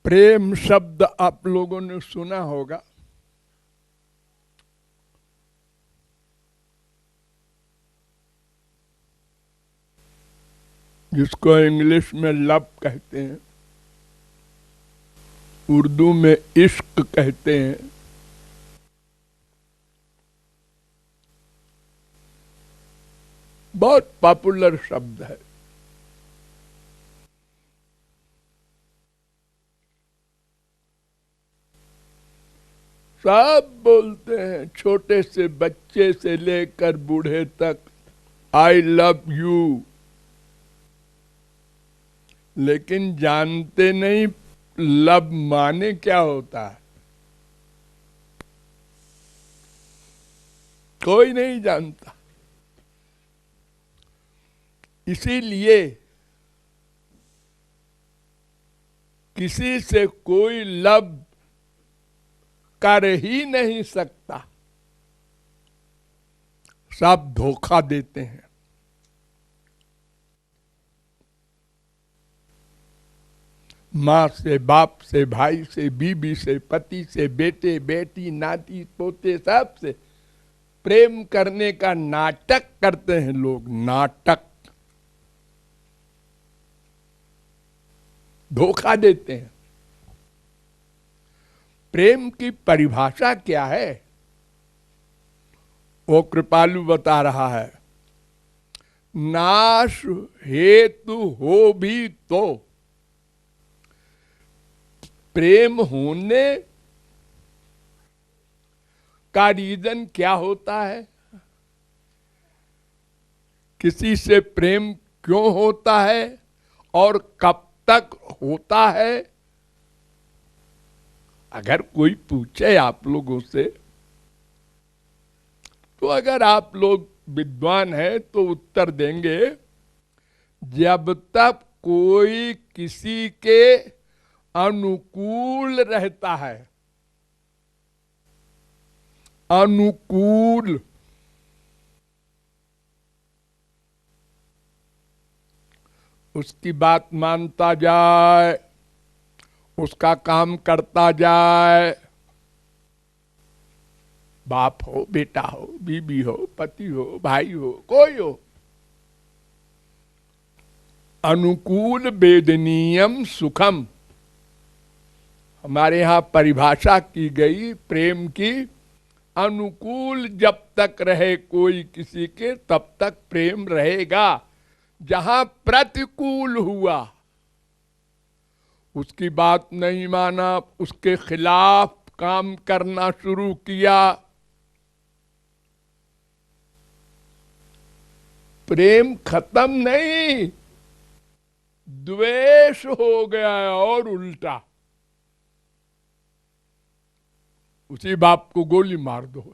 प्रेम शब्द आप लोगों ने सुना होगा। जिसको इंग्लिश में लव कहते हैं, उर्दू में इश्क कहते हैं। बहुत पॉपुलर शब्द है। सब बोलते हैं, छोटे से बच्चे से लेकर बूढ़े तक, आई लव यू। लेकिन जानते नहीं लव माने क्या होता है। कोई नहीं जानता। इसीलिए किसी से कोई लव कर ही नहीं सकता। सब धोखा देते हैं। माँ से, बाप से, भाई से, बीबी से, पति से, बेटे बेटी, नाती पोते, सब से प्रेम करने का नाटक करते हैं लोग। नाटक, धोखा देते हैं। प्रेम की परिभाषा क्या है वो कृपालु बता रहा है। नाश हेतु हो भी तो प्रेम होने का रीजन क्या होता है? किसी से प्रेम क्यों होता है और कब तक होता है? अगर कोई पूछे आप लोगों से, तो अगर आप लोग विद्वान हैं तो उत्तर देंगे, जब तक कोई किसी के अनुकूल रहता है। अनुकूल, उसकी बात मानता जाए, उसका काम करता जाए, बाप हो, बेटा हो, बीबी हो, पति हो, भाई हो, कोई हो, अनुकूल वेदनीयम सुखम, हमारे यहां परिभाषा की गई प्रेम की। अनुकूल जब तक रहे कोई किसी के, तब तक प्रेम रहेगा। जहां प्रतिकूल हुआ, उसकी बात नहीं माना, उसके खिलाफ काम करना शुरू किया, प्रेम खत्म नहीं, द्वेष हो गया है। और उल्टा, उसी बाप को गोली मार दो,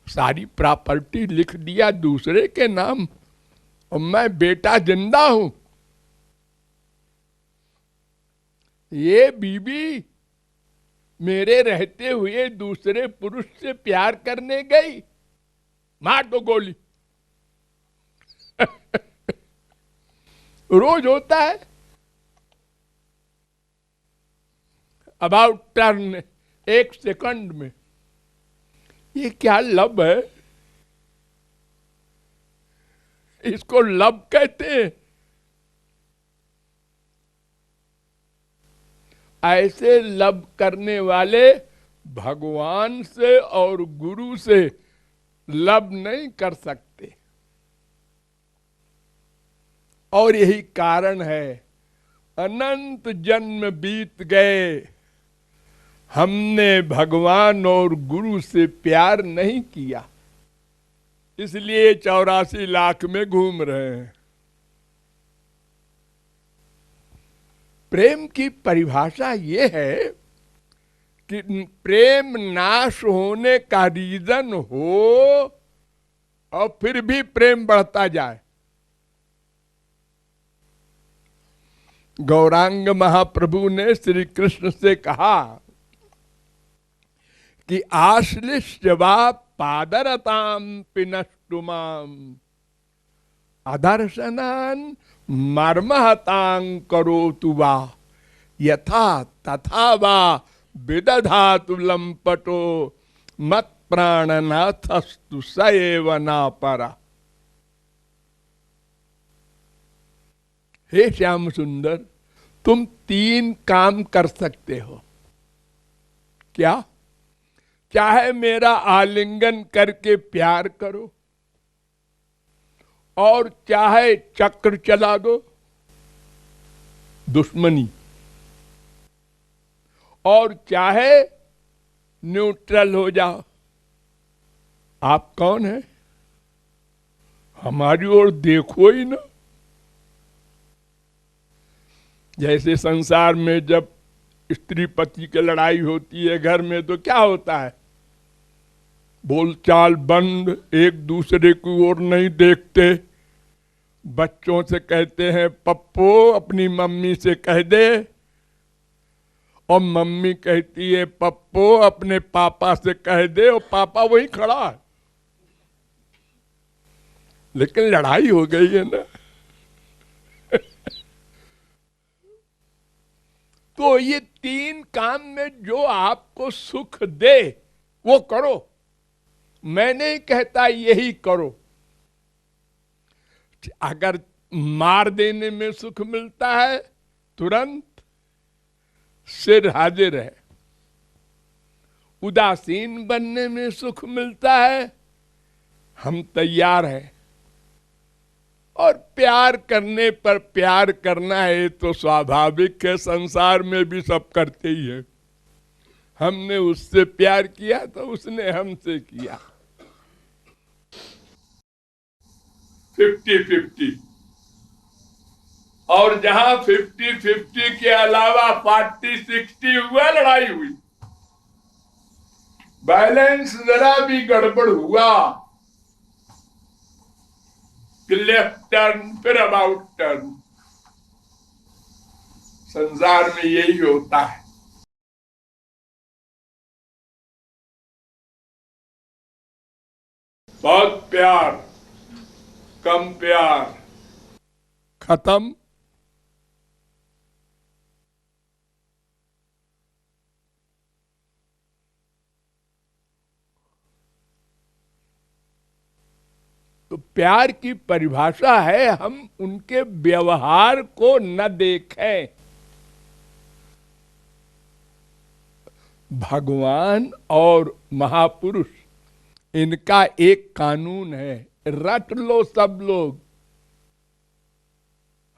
सारी प्रॉपर्टी लिख दिया दूसरे के नाम, और मैं बेटा जिंदा हूं। ये बीबी मेरे रहते हुए दूसरे पुरुष से प्यार करने गई, मार दो गोली। रोज होता है। अबाउट टर्न, एक सेकंड में। ये क्या लव है? इसको लव कहते हैं? ऐसे लव करने वाले भगवान से और गुरु से लव नहीं कर सकते। और यही कारण है, अनंत जन्म बीत गए, हमने भगवान और गुरु से प्यार नहीं किया, इसलिए 84 लाख में घूम रहे हैं। प्रेम की परिभाषा ये है कि प्रेम नाश होने का रीजन हो और फिर भी प्रेम बढ़ता जाए। गौरांग महाप्रभु ने श्री कृष्ण से कहा कि आश्लिष्य वा पादरताम पिनष्टुमाम अदर्शनान मर्महतां करोतु वा यथा तथा वा विदधातु लंपटो मत प्राणनाथस्तु स एव ना परा। हे श्याम सुंदर, तुम 3 काम कर सकते हो। क्या? चाहे मेरा आलिंगन करके प्यार करो, और चाहे चक्र चला दो, दुश्मनी, और चाहे न्यूट्रल हो जाओ। आप कौन है? हमारी ओर देखो ही ना। जैसे संसार में जब स्त्री पति की लड़ाई होती है घर में, तो क्या होता है? बोलचाल बंद, एक दूसरे की ओर नहीं देखते। बच्चों से कहते हैं पप्पो अपनी मम्मी से कह दे, और मम्मी कहती है पप्पो अपने पापा से कह दे, और पापा वहीं खड़ा है, लेकिन लड़ाई हो गई है ना। तो ये 3 काम में जो आपको सुख दे वो करो। मैं नहीं कहता यही करो। अगर मार देने में सुख मिलता है, तुरंत सिर हाजिर है। उदासीन बनने में सुख मिलता है, हम तैयार हैं। और प्यार करने पर प्यार करना है तो स्वाभाविक है, संसार में भी सब करते ही है। हमने उससे प्यार किया तो उसने हमसे किया। 50-50। और जहां 50-50 के अलावा 40-60 हुआ, लड़ाई हुई, बैलेंस जरा भी गड़बड़ हुआ कि लेफ्ट टर्न फिर अबाउट टर्न। संसार में यही होता है। बहुत प्यार, कम प्यार, खत्म। तो प्यार की परिभाषा है हम उनके व्यवहार को न देखें। भगवान और महापुरुष, इनका एक कानून है, रट लो सब लोग।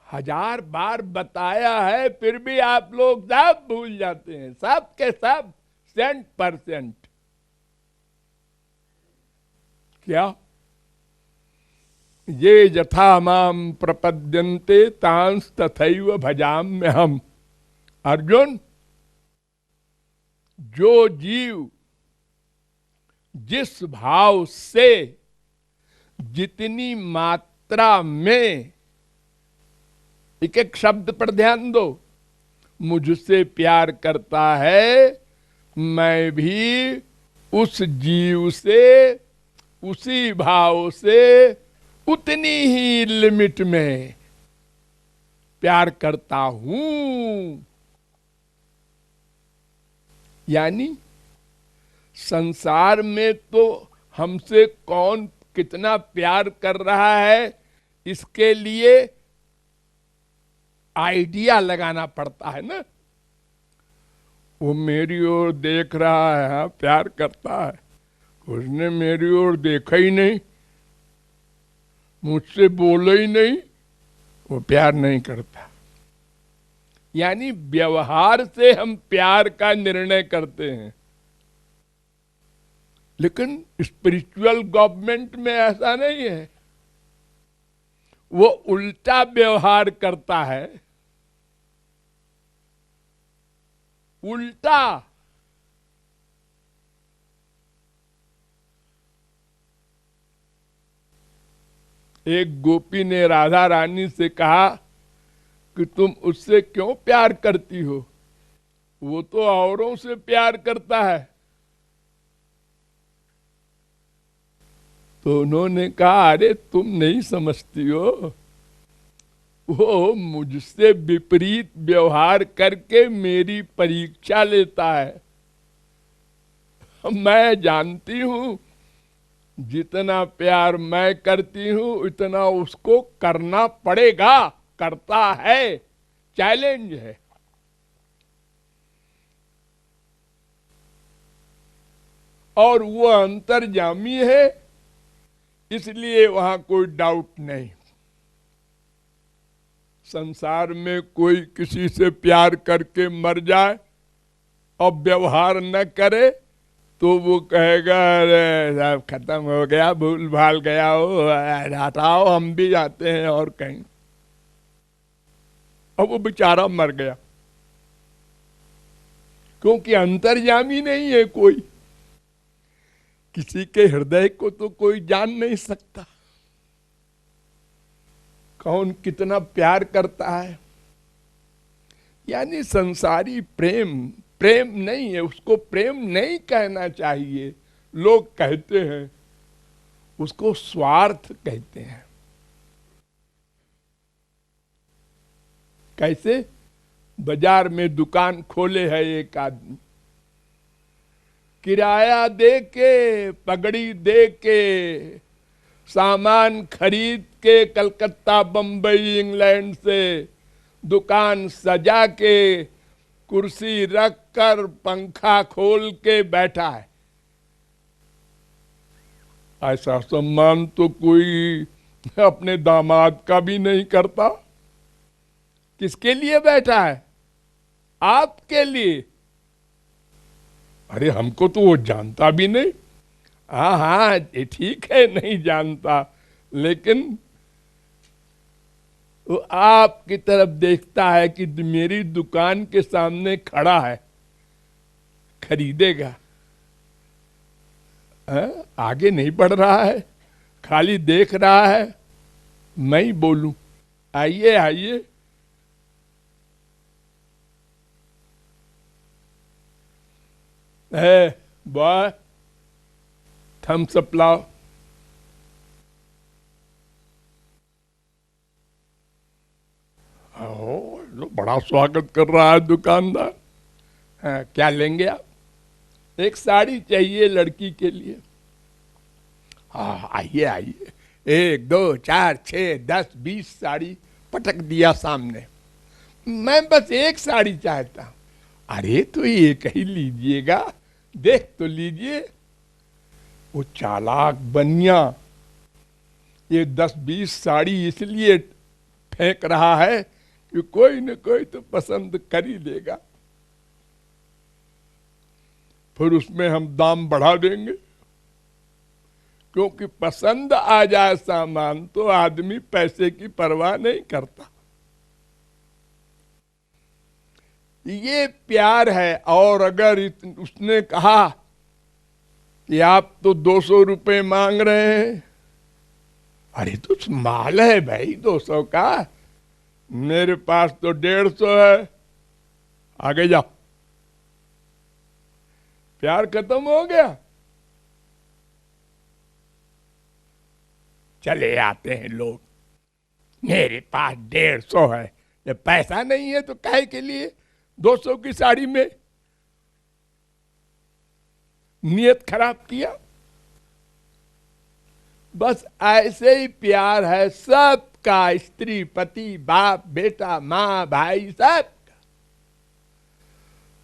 1000 बार बताया है, फिर भी आप लोग सब भूल जाते हैं, सब के सब 100%। क्या? ये यथा माम प्रपद्यन्ते तांस तथैव भजाम्यहम्। अर्जुन, जो जीव जिस भाव से, जितनी मात्रा में, एक एक शब्द पर ध्यान दो, मुझसे प्यार करता है, मैं भी उस जीव से उसी भाव से उतनी ही लिमिट में प्यार करता हूं। यानी संसार में तो हमसे कौन कितना प्यार कर रहा है, इसके लिए आइडिया लगाना पड़ता है ना। वो मेरी ओर देख रहा है, हाँ प्यार करता है। उसने मेरी ओर देखा ही नहीं, मुझसे बोला ही नहीं, वो प्यार नहीं करता। यानी व्यवहार से हम प्यार का निर्णय करते हैं। लेकिन स्पिरिचुअल गवर्नमेंट में ऐसा नहीं है, वो उल्टा व्यवहार करता है। उल्टा। एक गोपी ने राधा रानी से कहा कि तुम उससे क्यों प्यार करती हो, वो तो औरों से प्यार करता है। तो उन्होंने कहा, अरे तुम नहीं समझती हो, वो मुझसे विपरीत व्यवहार करके मेरी परीक्षा लेता है। मैं जानती हूं जितना प्यार मैं करती हूं उतना उसको करना पड़ेगा, करता है, चैलेंज है। और वो अंतर्यामी है, इसलिए वहां कोई डाउट नहीं। संसार में कोई किसी से प्यार करके मर जाए और व्यवहार न करे तो वो कहेगा अरे सब खत्म हो गया, भूल भाल गया हो, हटाओ हम भी जाते हैं और कहीं। और वो बेचारा मर गया, क्योंकि अंतर्यामी नहीं है कोई। किसी के हृदय को तो कोई जान नहीं सकता, कौन कितना प्यार करता है। यानी संसारी प्रेम प्रेम नहीं है, उसको प्रेम नहीं कहना चाहिए। लोग कहते हैं, उसको स्वार्थ कहते हैं। कैसे? बाजार में दुकान खोले है एक आदमी, किराया दे के, पगड़ी दे के, सामान खरीद के कलकत्ता, बंबई, इंग्लैंड से दुकान सजा के, कुर्सी रख कर, पंखा खोल के बैठा है। ऐसा सम्मान तो कोई अपने दामाद का भी नहीं करता। किसके लिए बैठा है? आपके लिए। अरे हमको तो वो जानता भी नहीं। हाँ हाँ ठीक है, नहीं जानता, लेकिन वो आपकी तरफ देखता है कि मेरी दुकान के सामने खड़ा है, खरीदेगा। आगे नहीं बढ़ रहा है, खाली देख रहा है। मैं ही बोलूं आइए आइए, बॉय थम्स अप लाओ। लो बड़ा स्वागत कर रहा है दुकानदार। क्या लेंगे आप? एक साड़ी चाहिए लड़की के लिए। हाँ आइए आइए, 1 2 4 6 10 20 साड़ी पटक दिया सामने। मैं बस एक साड़ी चाहता हूं। अरे तो एक ही लीजिएगा, देख तो लीजिए। वो चालाक बनिया ये 10-20 साड़ी इसलिए फेंक रहा है कि कोई न कोई तो पसंद कर ही लेगा, फिर उसमें हम दाम बढ़ा देंगे। क्योंकि पसंद आ जाए सामान तो आदमी पैसे की परवाह नहीं करता। ये प्यार है। और अगर उसने कहा कि आप तो 200 रुपए मांग रहे हैं, अरे तो माल है भाई 200 का, मेरे पास तो 150 है, आगे जाओ। प्यार खत्म हो गया। चले आते हैं लोग, मेरे पास 150 है, जब पैसा नहीं है तो काहे के लिए 200 की साड़ी में नियत खराब किया। बस ऐसे ही प्यार है सबका, स्त्री, पति, बाप, बेटा, माँ, भाई, सब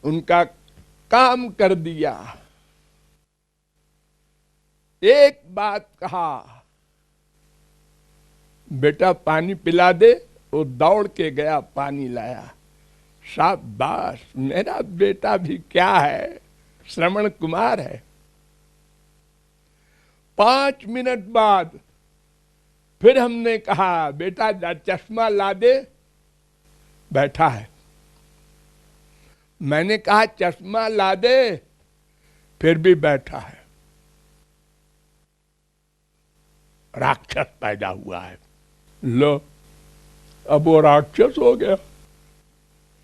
उनका काम कर दिया। एक बात कहा, बेटा पानी पिला दे, वो दौड़ के गया पानी लाया। शाबाश, मेरा बेटा भी क्या है, श्रवण कुमार है। 5 मिनट बाद फिर हमने कहा बेटा चश्मा ला दे, बैठा है। मैंने कहा चश्मा ला दे, फिर भी बैठा है। राक्षस पैदा हुआ है। लो, अब वो राक्षस हो गया,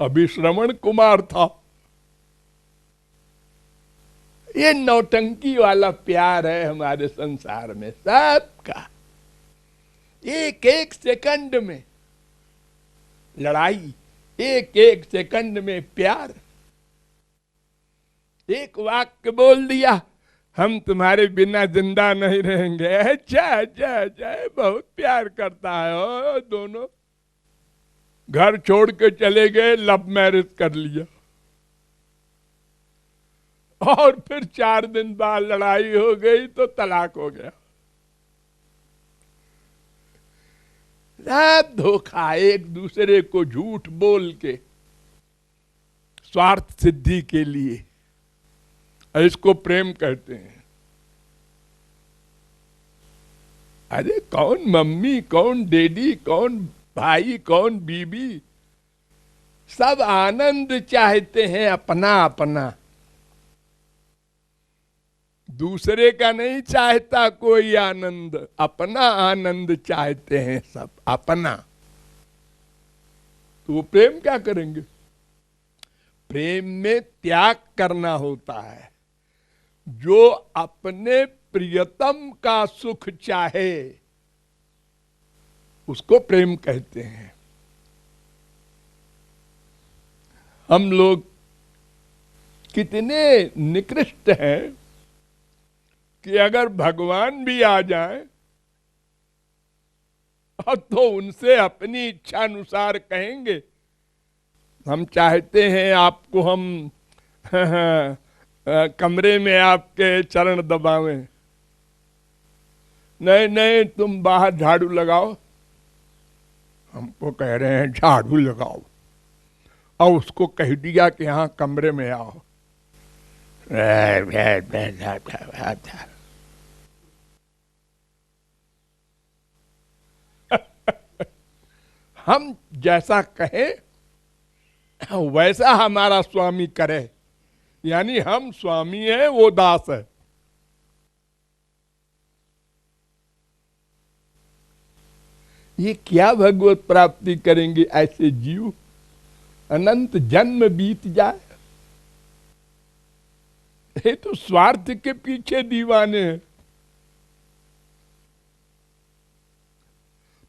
अभी श्रवण कुमार था। ये नौटंकी वाला प्यार है हमारे संसार में सबका। एक एक सेकंड में लड़ाई, एक एक सेकंड में प्यार। एक वाक्य बोल दिया, हम तुम्हारे बिना जिंदा नहीं रहेंगे। अच्छा अच्छा अच्छा, बहुत प्यार करता है। ओ दोनों घर छोड़ के चले गए, लव मैरिज कर लिया, और फिर 4 दिन बाद लड़ाई हो गई तो तलाक हो गया। सब धोखा, एक दूसरे को झूठ बोल के स्वार्थ सिद्धि के लिए, इसको प्रेम कहते हैं। अरे कौन मम्मी, कौन डैडी, कौन भाई, कौन बीबी, सब आनंद चाहते हैं अपना अपना, दूसरे का नहीं चाहता कोई आनंद, अपना आनंद चाहते हैं सब, अपना। तो वो प्रेम क्या करेंगे? प्रेम में त्याग करना होता है। जो अपने प्रियतम का सुख चाहे उसको प्रेम कहते हैं। हम लोग कितने निकृष्ट हैं कि अगर भगवान भी आ जाए तो उनसे अपनी इच्छा अनुसार कहेंगे, हम चाहते हैं आपको हम कमरे में आपके चरण दबावें। नहीं नहीं, तुम बाहर झाड़ू लगाओ। हमको कह रहे हैं झाड़ू लगाओ, और उसको कह दिया कि हाँ कमरे में आओ। हम जैसा कहें वैसा हमारा स्वामी करे, यानी हम स्वामी हैं, वो दास है। ये क्या भगवत प्राप्ति करेंगे ऐसे जीव? अनंत जन्म बीत जाए। ये तो स्वार्थ के पीछे दीवाने हैं।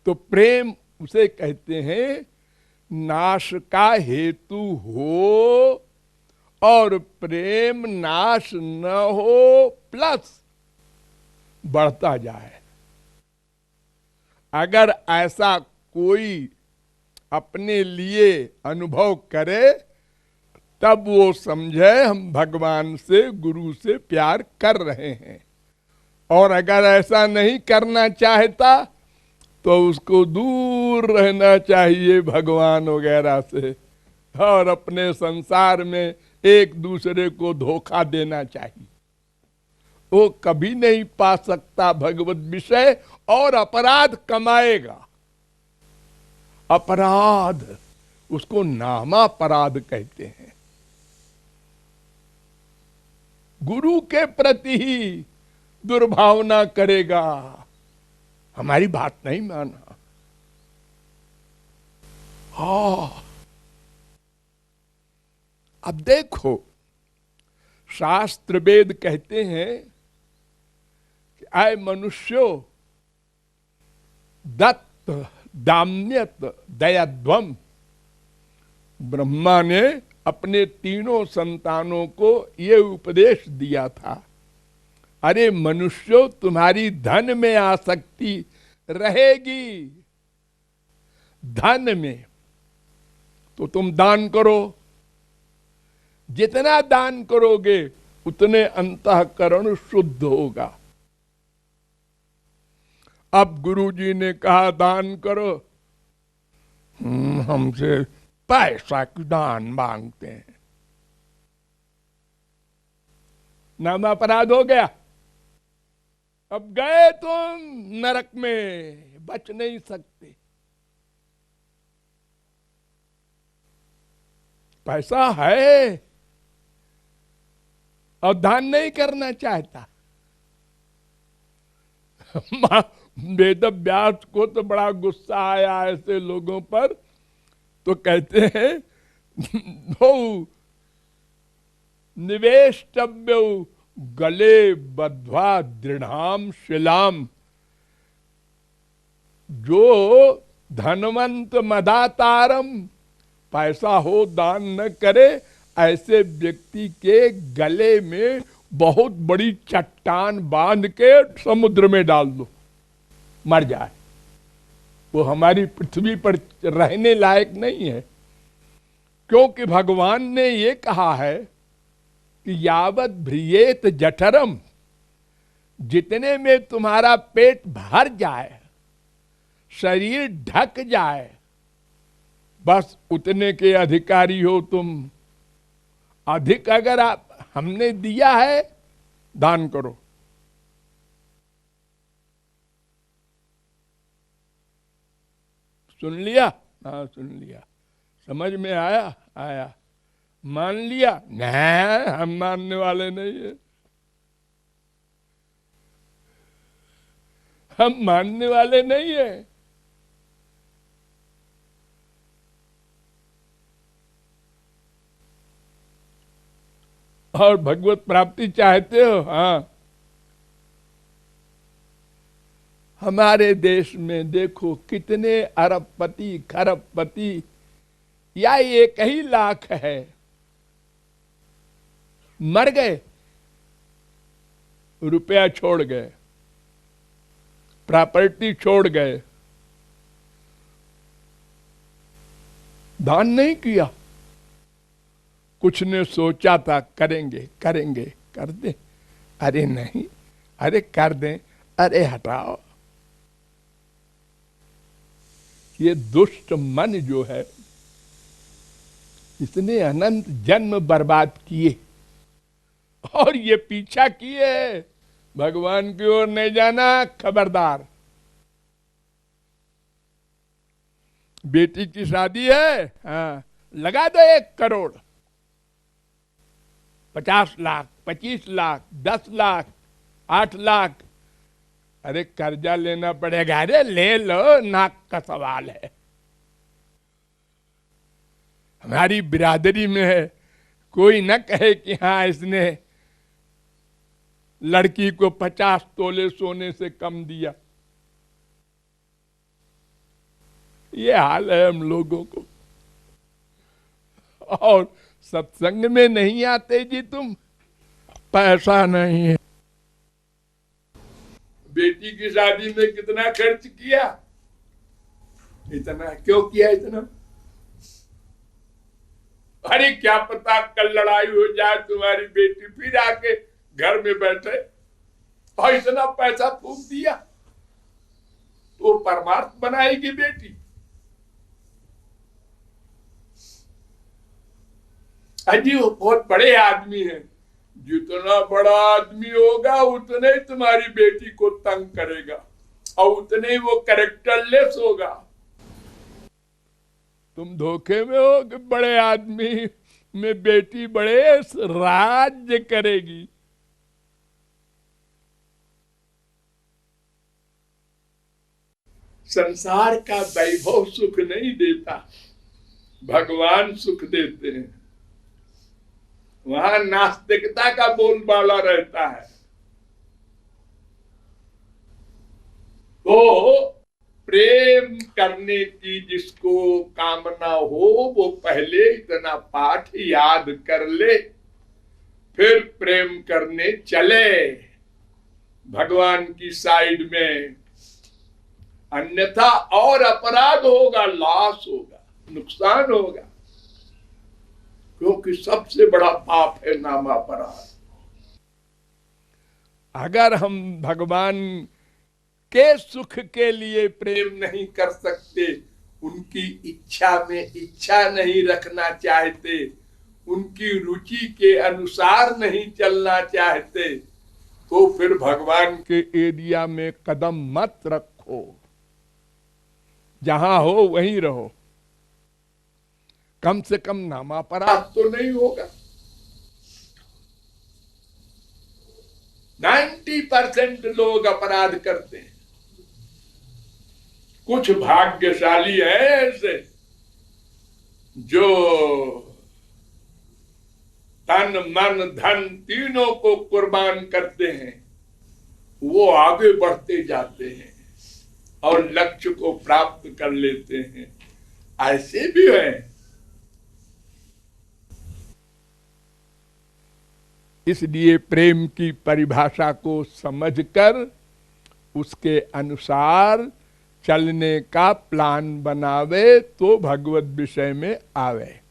तो प्रेम उसे कहते हैं नाश का हेतु हो, और प्रेम नाश न हो प्लस बढ़ता जाए। अगर ऐसा कोई अपने लिए अनुभव करे तब वो समझे हम भगवान से, गुरु से प्यार कर रहे हैं। और अगर ऐसा नहीं करना चाहता तो उसको दूर रहना चाहिए भगवान वगैरह से, और अपने संसार में एक दूसरे को धोखा देना चाहिए। वो कभी नहीं पा सकता भगवत विषय, और अपराध कमाएगा। अपराध, उसको नामापराध कहते हैं। गुरु के प्रति ही दुर्भावना करेगा, हमारी बात नहीं माना। हाँ, अब देखो शास्त्र वेद कहते हैं कि आय मनुष्यो दत्त दाम्यत दयाध्वम। ब्रह्मा ने अपने तीनों संतानों को ये उपदेश दिया था, अरे मनुष्यों तुम्हारी धन में आसक्ति रहेगी, धन में, तो तुम दान करो। जितना दान करोगे उतने अंतःकरण शुद्ध होगा। अब गुरुजी ने कहा दान करो, हमसे पैसा की दान मांगते हैं, नाम अपराध हो गया। अब गए तुम नरक में, बच नहीं सकते। पैसा है और दान नहीं करना चाहता। वेद व्यास को तो बड़ा गुस्सा आया ऐसे लोगों पर, तो कहते हैं निवेष्टव्य गले बद्ध्वा दृढ़ाम शिलाम। जो धनवंत मदातारम, पैसा हो दान न करे, ऐसे व्यक्ति के गले में बहुत बड़ी चट्टान बांध के समुद्र में डाल दो, मर जाए। वो हमारी पृथ्वी पर रहने लायक नहीं है। क्योंकि भगवान ने ये कहा है कि यावत भ्रियेत जठरम, जितने में तुम्हारा पेट भर जाए, शरीर ढक जाए, बस उतने के अधिकारी हो तुम। अधिक अगर हमने दिया है, दान करो। सुन लिया? हाँ सुन लिया। समझ में आया? आया। मान लिया? नहीं, हम मानने वाले नहीं है। हम मानने वाले नहीं है। और भगवत प्राप्ति चाहते हो? हाँ। हमारे देश में देखो कितने अरबपति खरबपति, या 1 ही लाख है, मर गए, रुपया छोड़ गए, प्रॉपर्टी छोड़ गए, दान नहीं किया। कुछ ने सोचा था करेंगे करेंगे, कर दे, अरे नहीं, अरे कर दें, अरे हटाओ। ये दुष्ट मन जो है, इसने अनंत जन्म बर्बाद किए और ये पीछा किए। भगवान की ओर नहीं जाना, खबरदार। बेटी की शादी है, हाँ, लगा दो 1 करोड़, 50 लाख, 25 लाख, 10 लाख, 8 लाख। अरे कर्जा लेना पड़ेगा, अरे ले लो, नाक का सवाल है। हमारी बिरादरी में है, कोई न कहे कि हाँ इसने लड़की को 50 तोले सोने से कम दिया। ये हाल है हम लोगों को। और सत्संग में नहीं आते जी तुम, पैसा नहीं है। बेटी की शादी में कितना खर्च किया? इतना क्यों किया? इतना, अरे क्या पता कल लड़ाई हो जाए, तुम्हारी बेटी फिर आके घर में बैठे, और इतना पैसा फूंक दिया तो परमार्थ बनाएगी बेटी? अजी वो बहुत बड़े आदमी हैं, जितना बड़ा आदमी होगा उतने ही तुम्हारी बेटी को तंग करेगा और उतने ही वो कैरेक्टरलेस होगा। तुम धोखे में हो कि बड़े आदमी में बेटी बड़े राज्य करेगी। संसार का वैभव सुख नहीं देता, भगवान सुख देते हैं। वहां नास्तिकता का बोलबाला रहता है। तो प्रेम करने की जिसको कामना हो, वो पहले इतना पाठ याद कर ले, फिर प्रेम करने चले भगवान की साइड में। अन्यथा और अपराध होगा, लॉस होगा, नुकसान होगा। क्योंकि सबसे बड़ा पाप है नामापराध। अगर हम भगवान के सुख के लिए प्रेम नहीं कर सकते, उनकी इच्छा में इच्छा नहीं रखना चाहते, उनकी रुचि के अनुसार नहीं चलना चाहते, तो फिर भगवान के एरिया में कदम मत रखो। जहां हो वहीं रहो। कम से कम नामापराध तो नहीं होगा। 90% लोग अपराध करते हैं। कुछ भाग्यशाली है ऐसे जो तन मन धन तीनों को कुर्बान करते हैं, वो आगे बढ़ते जाते हैं और लक्ष्य को प्राप्त कर लेते हैं। ऐसे भी है। इसलिए प्रेम की परिभाषा को समझकर उसके अनुसार चलने का प्लान बनावे तो भगवत विषय में आवे।